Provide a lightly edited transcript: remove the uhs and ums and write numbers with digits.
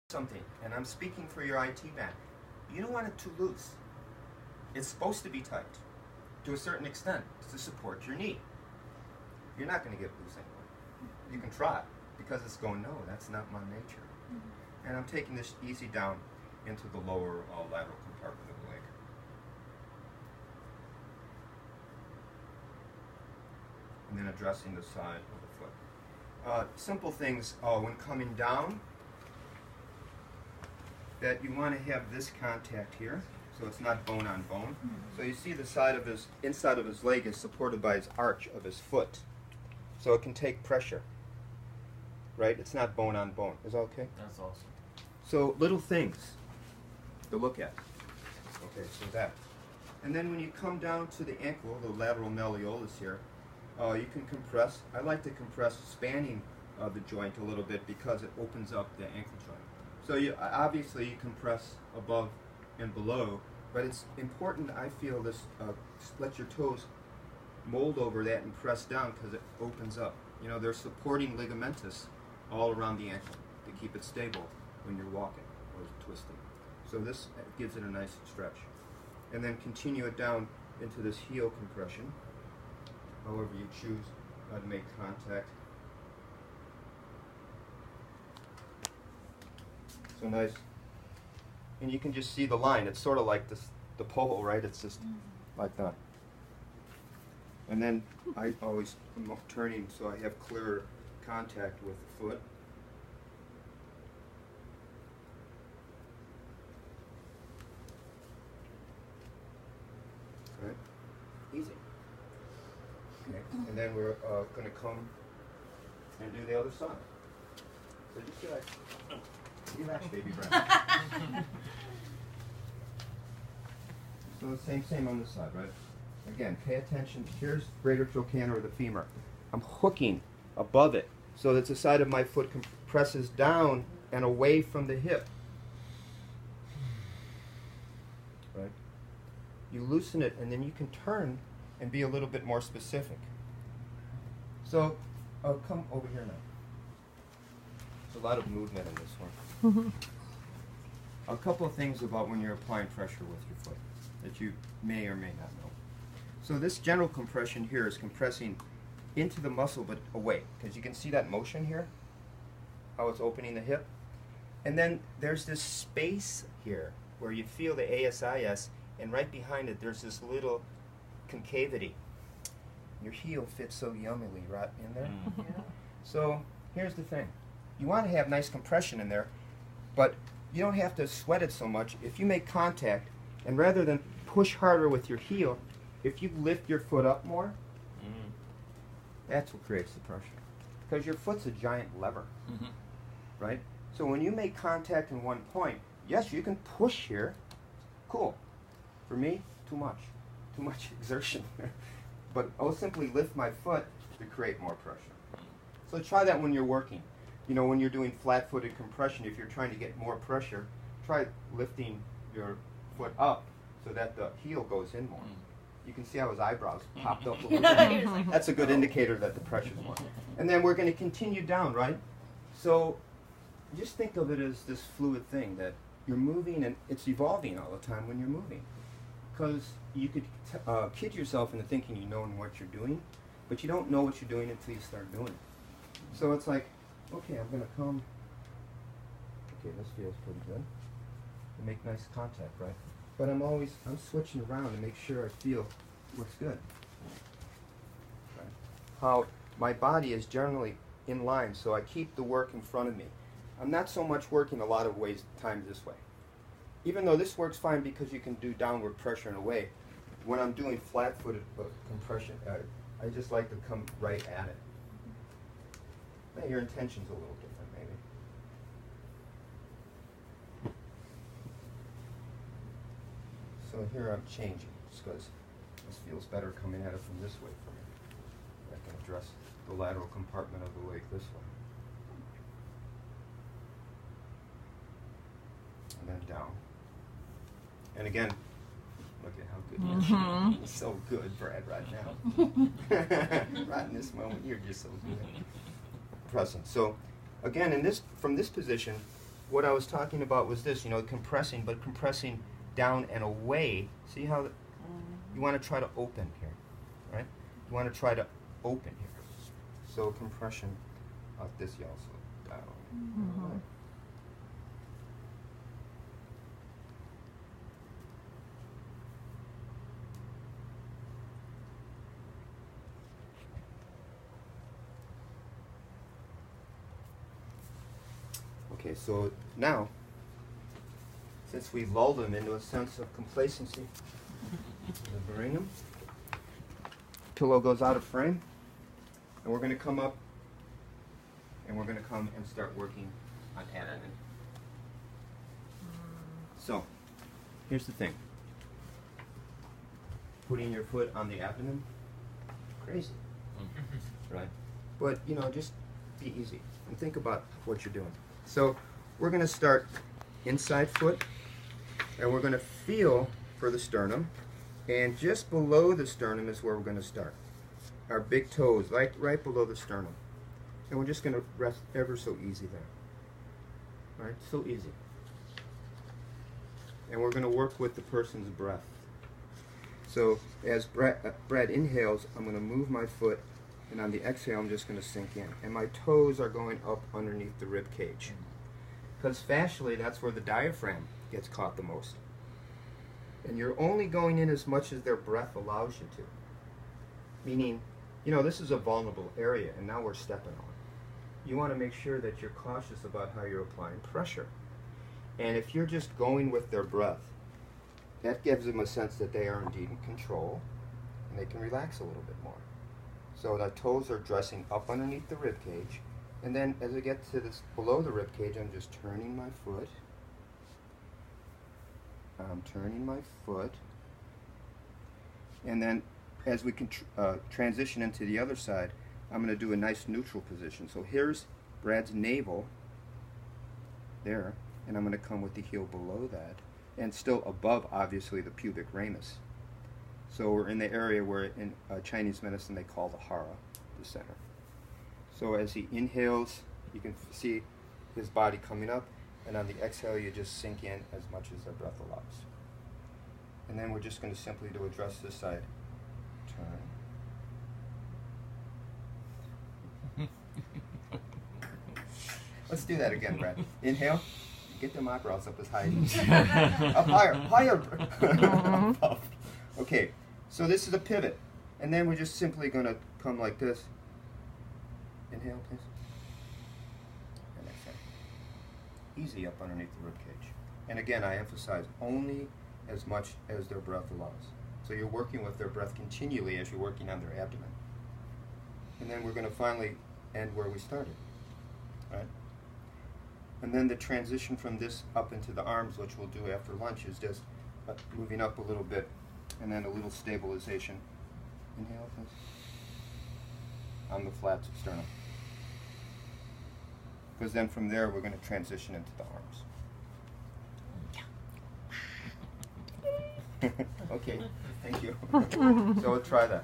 something, and I'm speaking for your IT band, you don't want it too loose. It's supposed to be tight to a certain extent to support your knee. You're not going to get loose anyway. You can try because it's going, no, that's not my nature. And I'm taking this easy down into the lower lateral compartment of the leg. And then addressing the side of the foot. Simple things when coming down, that you want to have this contact here, so it's not bone on bone. So you see the side of his, inside of his leg is supported by his arch of his foot. So it can take pressure, right? It's not bone on bone. Is that okay? That's awesome. So little things to look at. Okay, so that. And then when you come down to the ankle, the lateral malleolus here, you can compress. I like to compress spanning the joint a little bit because it opens up the ankle joint. So you, obviously you compress above and below, but it's important, I feel, this let your toes mold over that and press down because it opens up. You know, there's supporting ligamentous all around the ankle to keep it stable when you're walking or twisting. So this gives it a nice stretch. And then continue it down into this heel compression, however you choose to make contact. So nice. And you can just see the line. It's sort of like this, the pole, right? It's just like that. And then I always am turning so I have clearer contact with the foot. Right? Easy. Okay. And then we're going to come and do the other side. So just relax. Relax, baby breath. So same on this side, right? Again, pay attention. Here's greater trochanter of the femur. I'm hooking above it so that the side of my foot compresses down and away from the hip. Right? You loosen it, and then you can turn and be a little bit more specific. So, come over here now. There's a lot of movement in this one. A couple of things about when you're applying pressure with your foot that you may or may not know. So this general compression here is compressing into the muscle but away, because you can see that motion here, how it's opening the hip. And then there's this space here where you feel the ASIS, and right behind it there's this little concavity. Your heel fits so yummily right in there. So here's the thing. You want to have nice compression in there, but you don't have to sweat it so much. If you make contact, and rather than push harder with your heel, if you lift your foot up more, that's what creates the pressure. Because your foot's a giant lever, right? So when you make contact in one point, yes, you can push here. Cool. For me, too much exertion. But I'll simply lift my foot to create more pressure. So try that when you're working. You know, when you're doing flat-footed compression, if you're trying to get more pressure, try lifting your foot up so that the heel goes in more. You can see how his eyebrows popped up a little bit. That's a good indicator that the pressure's more. And then we're going to continue down, right? So just think of it as this fluid thing that you're moving, and it's evolving all the time when you're moving. Because you could kid yourself into thinking you know what you're doing, but you don't know what you're doing until you start doing it. So it's like, okay, I'm going to come. Okay, this feels pretty good. And make nice contact, right? But I'm switching around to make sure I feel what's good. Right? How my body is generally in line, so I keep the work in front of me. I'm not so much working a lot of times this way. Even though this works fine because you can do downward pressure in a way, when I'm doing flat-footed compression, I just like to come right at it. Your intention's a little different, maybe. So here I'm changing, just because this feels better coming at it from this way for me. I can address the lateral compartment of the leg this way. And then down. And again, look at how good you are. You're so good, Brad, right now. Right in this moment, you're just so good. Present. So again, from this position, what I was talking about was this, you know, compressing, but compressing down and away. See how you want to try to open here, right? You want to try to open here. So compression of this also down. Right. Okay, so now, since we lulled them into a sense of complacency, we'll bring them. Pillow goes out of frame, and we're going to come up, and we're going to come and start working on abdomen. So, here's the thing. Putting your foot on the abdomen, crazy, right? But, you know, just be easy and think about what you're doing. So we're going to start inside foot, and we're going to feel for the sternum, and just below the sternum is where we're going to start. Our big toes, right below the sternum. And we're just going to rest ever so easy there. Right? So easy. And we're going to work with the person's breath. So as Brad inhales, I'm going to move my foot, and on the exhale, I'm just going to sink in. And my toes are going up underneath the rib cage. Because fascially, that's where the diaphragm gets caught the most. And you're only going in as much as their breath allows you to. Meaning, you know, this is a vulnerable area, and now we're stepping on it. You want to make sure that you're cautious about how you're applying pressure. And if you're just going with their breath, that gives them a sense that they are indeed in control, and they can relax a little bit more. So the toes are dressing up underneath the rib cage, and then as I get to this below the rib cage, I'm just turning my foot. I'm turning my foot, and then as we can transition into the other side, I'm going to do a nice neutral position. So here's Brad's navel there, and I'm going to come with the heel below that, and still above, obviously, the pubic ramus. So we're in the area where in Chinese medicine they call the hara, the center. So as he inhales, you can see his body coming up, and on the exhale you just sink in as much as the breath allows. And then we're just going to simply to address this side. Turn. Let's do that again, Brad. Inhale. Get them eyebrows up as high as you can. Up higher, higher. Up. Okay, so this is a pivot, and then we're just simply going to come like this. Inhale, please. And exhale. Easy up underneath the rib cage. And again, I emphasize only as much as their breath allows. So you're working with their breath continually as you're working on their abdomen. And then we're going to finally end where we started, right? And then the transition from this up into the arms, which we'll do after lunch, is just moving up a little bit, and then a little stabilization. Inhale, please. On the flat sternum. Because then from there, we're going to transition into the arms. Okay, thank you. So we'll try that.